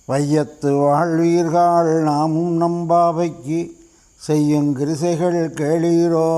வையத்து வாழ்வீர்கள் நாமும் நம்பாவைக்கு செய்யுங்கிரிசைகள் கேளீரோ.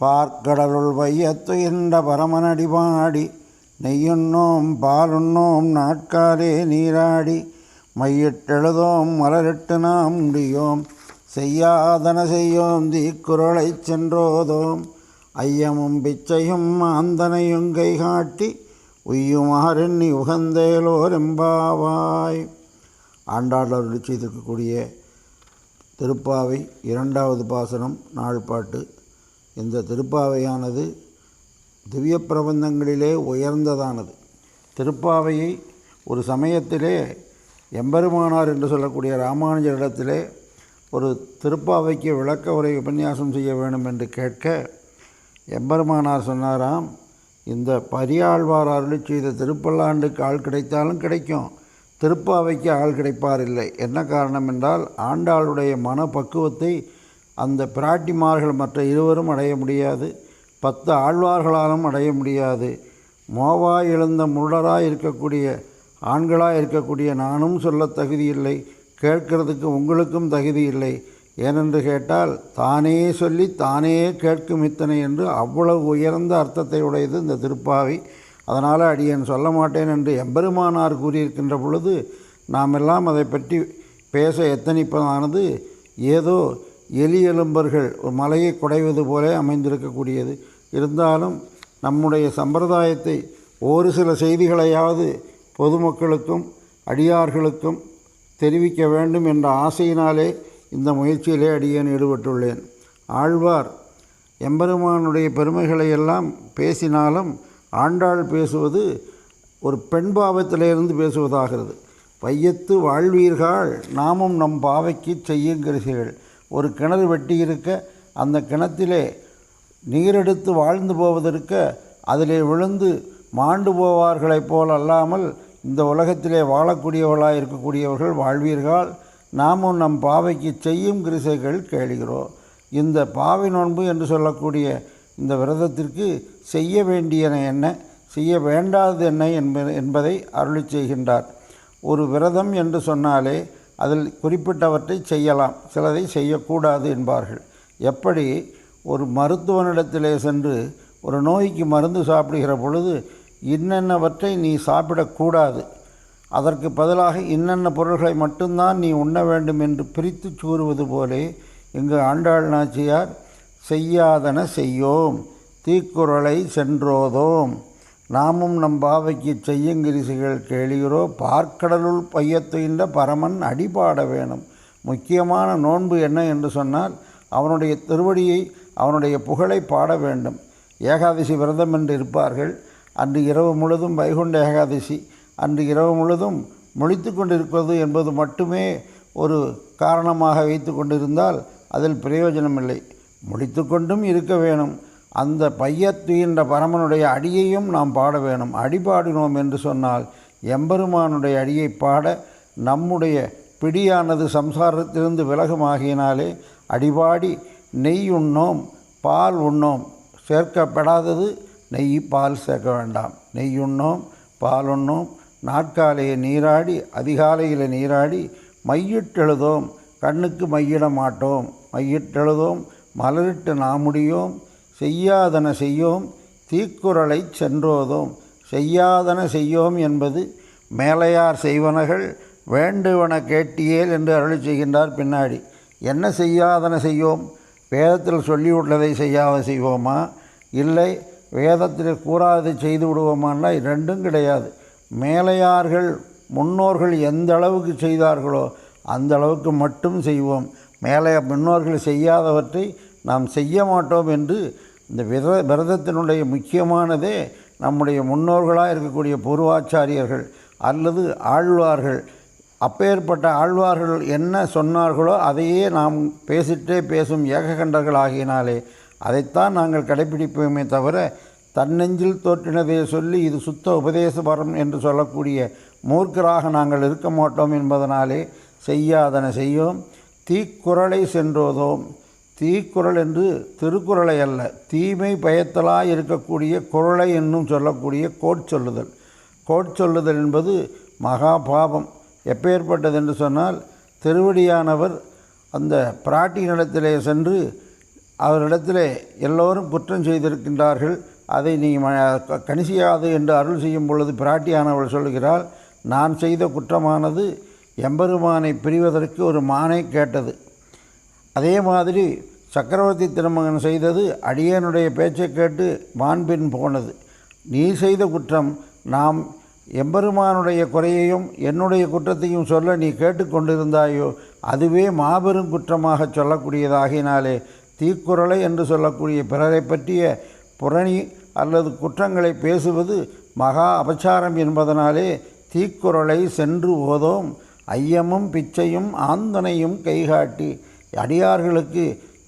பார்க்கடலுள் வையத்து என்ற பரமனடிபாடி நெய்யுண்ணோம் பாலுண்ணோம் நாட்காலே நீராடி மையிட்டெழுதோம் மலரிட்டு நாம் முடியோம் செய்யாதன செய்யோம் தீக்குறளை சென்றோதோம் ஐயமும் பிச்சையும் ஆந்தனையும் கை காட்டி உய்யுமாறெண்ணி உகந்தேலோர் எம்பாவாய். ஆண்டாள் அருளி செய்திருக்கக்கூடிய திருப்பாவை 2வது பாசனம் நாள்பாட்டு. இந்த திருப்பாவையானது திவ்ய பிரபந்தங்களிலே உயர்ந்ததானது. திருப்பாவையை ஒரு சமயத்திலே எம்பெருமானார் என்று சொல்லக்கூடிய ராமானுஜரிடத்திலே ஒரு திருப்பாவைக்கு விளக்க உரை உபன்யாசம் செய்ய வேண்டும் என்று கேட்க எம்பெருமானார் சொன்னாராம், இந்த பரியாழ்வார் அருளி செய்த திருப்பல்லாண்டுக்கு ஆள் கிடைத்தாலும் கிடைக்கும், திருப்பாவைக்கு ஆள் கிடைப்பாரில்லை. என்ன காரணம் என்றால் ஆண்டாளுடைய மனப்பக்குவத்தை அந்த பிராட்டிமார்கள் மற்ற இருவரும் அடைய முடியாது, 10 ஆழ்வார்களாலும் அடைய முடியாது. மோவாய் எழுந்த முள்ளராய் இருக்கக்கூடிய ஆண்களாக இருக்கக்கூடிய நானும் சொல்ல தகுதியில்லை, கேட்கறதுக்கு உங்களுக்கும் தகுதி இல்லை. ஏனென்று கேட்டால் தானே சொல்லி தானே கேட்கும் இத்தனை என்று அவ்வளவு உயர்ந்த அர்த்தத்தை உடையது இந்த திருப்பாவை. அதனால் அடியேன் சொல்ல மாட்டேன் என்று எம்பெருமானார் கூறியிருக்கின்ற பொழுது நாம் எல்லாம் அதை பற்றி பேச எத்தனிப்பதானது ஏதோ எலி எலும்பர்கள் ஒரு மலையை குடைவது போல அமைந்திருக்கக்கூடியது. இருந்தாலும் நம்முடைய சம்பிரதாயத்தை ஒரு சில செய்திகளையாவது பொதுமக்களுக்கும் அடியார்களுக்கும் தெரிவிக்க வேண்டும் என்ற ஆசையினாலே இந்த முயற்சியிலே அடியேன் ஈடுபட்டுள்ளேன். ஆழ்வார் எம்பெருமானுடைய பெருமைகளை எல்லாம் பேசினாலும் ஆண்டாள் பேசுவது ஒரு பெண் பாவத்திலிருந்து பேசுவதாகிறது. வையத்து வாழ்வீர்கள் நாமும் நம் பாவைக்கு செய்யுங்கிரிசைகள். ஒரு கிணறு வெட்டி இருக்க அந்த கிணத்திலே நீரெடுத்து வாழ்ந்து போவதற்கு அதிலே விழுந்து மாண்டு போவார்களைப் போல் அல்லாமல் இந்த உலகத்திலே வாழக்கூடியவர்களாக இருக்கக்கூடியவர்கள் வாழ்வீர்கள். நாமும் நம் பாவைக்கு செய்யும் கிரிசைகள் கேளுகிறோம். இந்த பாவை நோன்பு என்று சொல்லக்கூடிய இந்த விரதத்திற்கு செய்ய வேண்டியன என்ன, செய்ய வேண்டாதது என்ன என்பதை அருளி செய்கின்றார். ஒரு விரதம் என்று சொன்னாலே அதில் குறிப்பிட்டவற்றை செய்யலாம், சிலதை செய்யக்கூடாது என்பார்கள். எப்படி ஒரு மருத்துவனிடத்திலே சென்று ஒரு நோய்க்கு மருந்து சாப்பிடுகிற பொழுது இன்னென்னவற்றை நீ சாப்பிடக்கூடாது, அதற்கு பதிலாக இன்னென்ன பொருள்களை மட்டும்தான் நீ உண்ண வேண்டும் என்று பிரித்து கூறுவது போலே இங்கு ஆண்டாள் நாச்சியார் செய்யாதன செய்யோம் தீக்குறளை சென்றோதோம் நாமும் நம் பாவைக்கு செய்யுங்கிரிசைகள் கேளுகிறோ. பார்க்கடலுள் பையத்துகின்ற பரமன் அடிபாட வேணும். முக்கியமான நோன்பு என்ன என்று சொன்னால் அவனுடைய திருவடியை அவனுடைய புகழை பாட வேண்டும். ஏகாதசி விரதம் என்று இருப்பார்கள். அன்று இரவு முழுதும் வைகுண்ட ஏகாதசி, அன்று இரவு முழுதும் முழித்து கொண்டிருப்பது என்பது மட்டுமே ஒரு காரணமாக வைத்து கொண்டிருந்தால் அதில் பிரயோஜனமில்லை. முழித்து கொண்டும் இருக்க வேணும். அந்த பையத்துகின்ற பரமனுடைய அடியையும் நாம் பாட வேணும். அடிபாடினோம் என்று சொன்னால் எம்பெருமானுடைய அடியை பாட நம்முடைய பிடியானது சம்சாரத்திலிருந்து விலகுமாகினாலே அடிபாடி நெய் உண்ணோம் பால் உண்ணோம். சேர்க்கப்படாதது நெய் பால் சேர்க்க வேண்டாம். நெய் உண்ணோம் பால் உண்ணோம் நாட்காலையே நீராடி அதிகாலையில் நீராடி மையிட்டெழுதோம் கண்ணுக்கு மையிட மாட்டோம். மையிட்டெழுதோம் மலரிட்டு நாமுடியோம் செய்யாதன செய்யோம் தீக்குறளை சென்றோதோம். செய்யாதன செய்யோம் என்பது மேலையார் செய்வனகள் வேண்டுவன கேட்டியேல் என்று அருளி செய்கின்றார். பின்னாடி என்ன செய்யாதன செய்யோம்? வேதத்தில் சொல்லியுள்ளதை செய்யாத செய்வோமா, இல்லை வேதத்தில் கூறாததை செய்து விடுவோமான்னா ரெண்டும் கிடையாது. மேலையார்கள் முன்னோர்கள் எந்த அளவுக்கு செய்தார்களோ அந்த அளவுக்கு மட்டும் செய்வோம். முன்னோர்கள் செய்யாதவற்றை நாம் செய்ய மாட்டோம் என்று இந்த விரதத்தினுடைய முக்கியமானதே நம்முடைய முன்னோர்களாக இருக்கக்கூடிய பூர்வாச்சாரியர்கள் அல்லது ஆழ்வார்கள். அப்பேற்பட்ட ஆழ்வார்கள் என்ன சொன்னார்களோ அதையே நாம் பேசும் ஏககண்டர்கள் ஆகினாலே அதைத்தான் நாங்கள் கடைப்பிடிப்போமே தவிர தன்னெஞ்சில் தோற்றினதை சொல்லி இது சுத்த உபதேசபரம் என்று சொல்லக்கூடிய மூர்க்கராக நாங்கள் இருக்க மாட்டோம் என்பதனாலே செய்யாதன செய்யோம் தீக்குறளை சென்றோதோம். தீக்குறள் என்று திருக்குறளை அல்ல, தீமை பயத்தலாய் இருக்கக்கூடிய குறளை என்னும் சொல்லக்கூடிய கோட்சொல்லுதல். கோட்சொல்லுதல் என்பது மகா பாபம். எப்பேற்பட்டது என்று சொன்னால், திருவடியானவர் அந்த பிராட்டியினிடத்திலே சென்று அவரிடத்திலே எல்லோரும் குற்றம் செய்திருக்கின்றார்கள், அதை நீ கணிசியாது என்று அருள் செய்யும் பொழுது பிராட்டியானவள் சொல்கிறாள், நான் செய்த குற்றமானது எம்பெருமானை பிரிவதற்கு ஒரு மானை கேட்டது. அதே மாதிரி சக்கரவர்த்தி திருமகன் செய்தது அடியனுடைய பேச்சை கேட்டு மாண்பின் போனது. நீ செய்த குற்றம் நாம் எம்பெருமானுடைய குறையையும் என்னுடைய குற்றத்தையும் சொல்ல நீ கேட்டுக்கொண்டிருந்தாயோ, அதுவே மாபெரும் குற்றமாக சொல்லக்கூடியதாகினாலே தீக்குறளை என்று சொல்லக்கூடிய பிறரை பற்றிய புரணி அல்லது குற்றங்களை பேசுவது மகா அபச்சாரம் என்பதனாலே தீக்குறளை சென்று ஓதோம். ஐயமும் பிச்சையும் ஆந்தனையும் கைகாட்டி அடியார்களுக்கு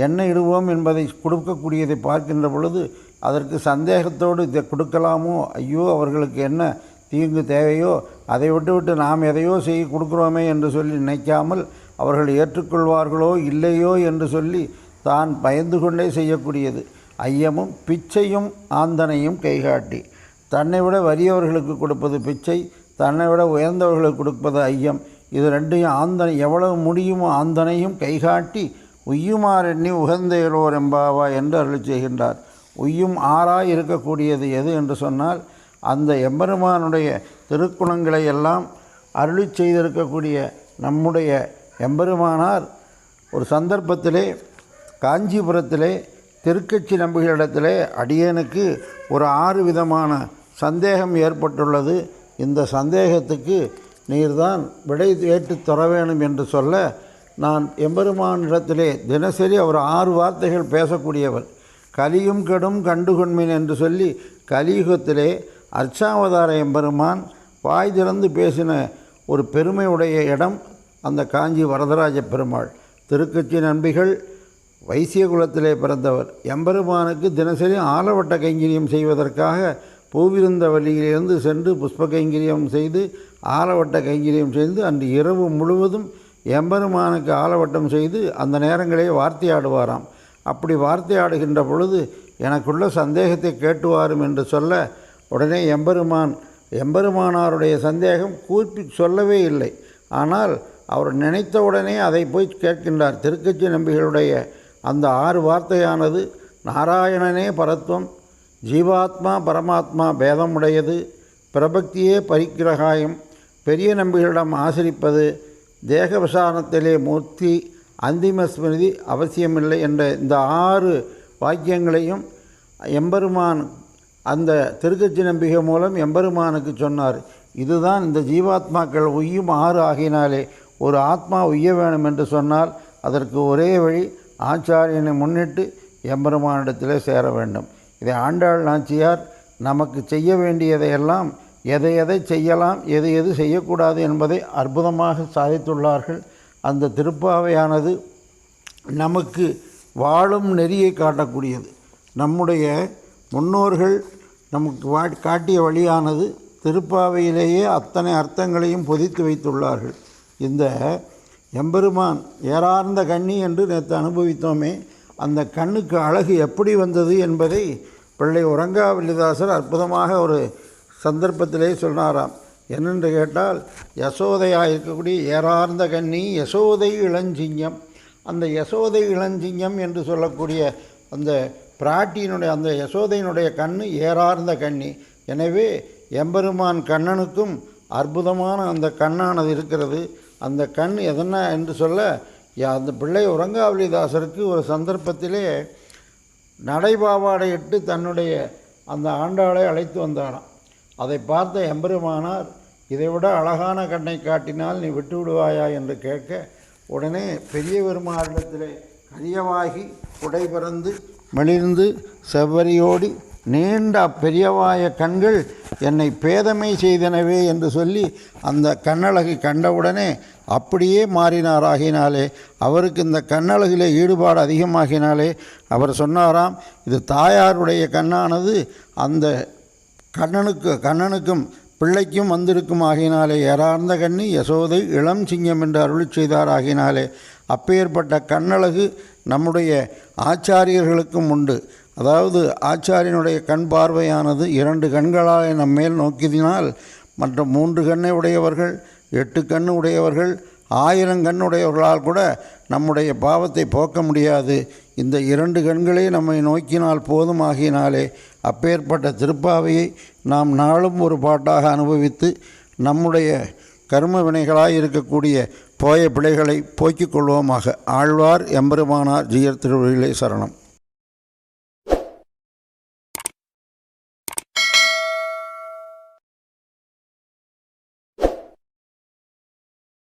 என்ன இடுவோம் என்பதை கொடுக்கக்கூடியதை பார்க்கின்ற பொழுது அதற்கு சந்தேகத்தோடு இதை கொடுக்கலாமோ, ஐயோ அவர்களுக்கு என்ன தீங்கு தேவையோ அதை விட்டு நாம் எதையோ செய்ய கொடுக்குறோமே என்று சொல்லி நினைக்காமல் அவர்கள் ஏற்றுக்கொள்வார்களோ இல்லையோ என்று சொல்லி தான் பயந்து கொண்டே செய்யக்கூடியது. ஐயமும் பிச்சையும் ஆந்தனையும் கைகாட்டி, தன்னை விட வறியவர்களுக்கு கொடுப்பது பிச்சை, தன்னை விட உயர்ந்தவர்களுக்கு கொடுப்பது ஐயம். இது ரெண்டையும் ஆந்தனை எவ்வளவு முடியுமோ ஆந்தனையும் கைகாட்டி உய்யுமார் எண்ணி உகந்தேலோர் எம்பாவா என்று அருள் செய்கின்றார். உய்யும் ஆறாய் இருக்கக்கூடியது எது என்று சொன்னால், அந்த எம்பெருமானுடைய திருக்குணங்களை எல்லாம் அருளி செய்திருக்கக்கூடிய நம்முடைய எம்பெருமானார் ஒரு சந்தர்ப்பத்திலே காஞ்சிபுரத்திலே திருக்கட்சி நம்பிகளிடத்திலே அடியனுக்கு ஒரு 6 விதமான சந்தேகம் ஏற்பட்டுள்ளது, இந்த சந்தேகத்துக்கு நீர்தான் விடை ஏற்று தர வேணும் என்று சொல்ல, நான் எம்பெருமானிடத்திலே தினசரி அவர் 6 வார்த்தைகள் பேசக்கூடியவர். கலியும் கெடும் கண்டுகொண்மின் என்று சொல்லி கலியுகத்திலே அர்ச்சாவதார எம்பெருமான் வாய் திறந்து பேசின ஒரு பெருமையுடைய இடம் அந்த காஞ்சி வரதராஜ பெருமாள். திருக்கட்சி நம்பிகள் வைசிய குலத்திலே பிறந்தவர். எம்பெருமானுக்கு தினசரி ஆலவட்ட கைங்கரியம் செய்வதற்காக பூவிருந்த வழியிலிருந்து சென்று புஷ்ப கைங்கரியம் செய்து ஆலவட்ட கைங்கரியம் செய்து அன்று இரவு முழுவதும் எம்பெருமானுக்கு ஆலவட்டம் செய்து அந்த நேரங்களே வார்த்தையாடுவாராம். அப்படி வார்த்தையாடுகின்ற பொழுது எனக்குள்ள சந்தேகத்தை கேட்டுவாரும் என்று சொல்ல, உடனே எம்பெருமானாருடைய சந்தேகம் கூப்பி சொல்லவே இல்லை. ஆனால் அவர் நினைத்தவுடனே அதை போய் கேட்கின்றார். திருக்கட்சி நம்பிகளுடைய அந்த 6 வார்த்தையானது நாராயணனே பரத்வம், ஜீவாத்மா பரமாத்மா பேதமுடையது, பிரபக்தியே பரிக்கிரகாயம், பெரிய நம்பிகளிடம் ஆசிரிப்பது, தேகவசானத்திலே மூர்த்தி, அந்திம ஸ்மிருதி அவசியமில்லை என்ற இந்த 6 வாக்கியங்களையும் எம்பெருமான் அந்த திருக்கட்சி நம்பிகை மூலம் எம்பெருமானுக்கு சொன்னார். இதுதான் இந்த ஜீவாத்மாக்கள் உய்யும் 6 ஆகினாலே ஒரு ஆத்மா உய்ய வேணும் என்று சொன்னால் அதற்கு ஒரே வழி ஆச்சாரியனை முன்னிட்டு எம்பெருமானிடத்திலே சேர வேண்டும். இதை ஆண்டாள் நாச்சியார் நமக்கு செய்ய வேண்டியதையெல்லாம் எதை எதை செய்யலாம் எது எது செய்யக்கூடாது என்பதை அற்புதமாக சாதித்துள்ளார்கள். அந்த திருப்பாவையானது நமக்கு வாழும் நெறியை காட்டக்கூடியது. நம்முடைய முன்னோர்கள் நமக்கு காட்டிய வழியானது திருப்பாவையிலேயே அத்தனை அர்த்தங்களையும் பொதித்து வைத்துள்ளார்கள். இந்த எம்பெருமான் ஏறார்ந்த கண்ணி என்று நேற்று அனுபவித்தோமே, அந்த கண்ணுக்கு அழகு எப்படி வந்தது என்பதை பிள்ளை உறங்காவல்லிதாசர் அற்புதமாக ஒரு சந்தர்ப்பத்திலே சொன்னாராம். என்னென்று கேட்டால், யசோதையாக இருக்கக்கூடிய ஏறார்ந்த கண்ணி யசோதை இளஞ்சிங்கம். அந்த யசோதை இளஞ்சிங்கம் என்று சொல்லக்கூடிய அந்த பிராட்டியினுடைய அந்த யசோதையினுடைய கண் ஏறார்ந்த கண்ணி. எனவே எம்பெருமான் கண்ணனுக்கும் அற்புதமான அந்த கண்ணானது இருக்கிறது. அந்த கண் எதனா என்று சொல்ல, அந்த பிள்ளை உறங்காவல்லிதாசருக்கு ஒரு சந்தர்ப்பத்திலே நடைபாவாடையிட்டு தன்னுடைய அந்த ஆண்டாளை அழைத்து வந்தாராம். அதை பார்த்த எம்பெருமானார், இதைவிட அழகான கண்ணை காட்டினால் நீ விட்டு விடுவாயா என்று கேட்க, உடனே பெரிய பெருமாளிடத்திலே கரியவாகி உடை பிறந்து மெலிர்ந்து செவ்வரியோடி நீண்ட பெரியவாய கண்கள் என்னை பேதமை செய்தனவே என்று சொல்லி அந்த கண்ணழகை கண்டவுடனே அப்படியே மாறினாராகினாலே, அவருக்கு இந்த கண்ணழகிலே ஈடுபாடு அதிகமாகினாலே அவர் சொன்னாராம், இது தாயாருடைய கண்ணானது அந்த கண்ணனுக்கும் பிள்ளைக்கும் வந்திருக்கும் ஆகினாலே ஏறார்ந்த கண்ணி யசோதை இளம் சிங்கம் என்று அருளி செய்தார் ஆகினாலே, அப்பேற்பட்ட கண்ணழகு நம்முடைய ஆச்சாரியர்களுக்கும் உண்டு. அதாவது ஆச்சாரியனுடைய கண் பார்வையானது 2 கண்களால் நம்மேல் நோக்கினால் மற்ற 3 கண்ணை உடையவர்கள் 8 கண் உடையவர்கள் 1000 கண் உடையவர்களால் கூட நம்முடைய பாவத்தை போக்க முடியாது. இந்த 2 கண்களே நம்மை நோக்கினால் போதுமாகினாலே அப்பேற்பட்ட திருப்பாவையை நாம் நாளும் ஒரு பாட்டாக அனுபவித்து நம்முடைய கர்ம வினைகளாய் இருக்கக்கூடிய போய பிழைகளை போக்கிக் கொள்வோமாக. ஆழ்வார் எம்பெருமானார் ஜீயர் திருவடிகளே சரணம்.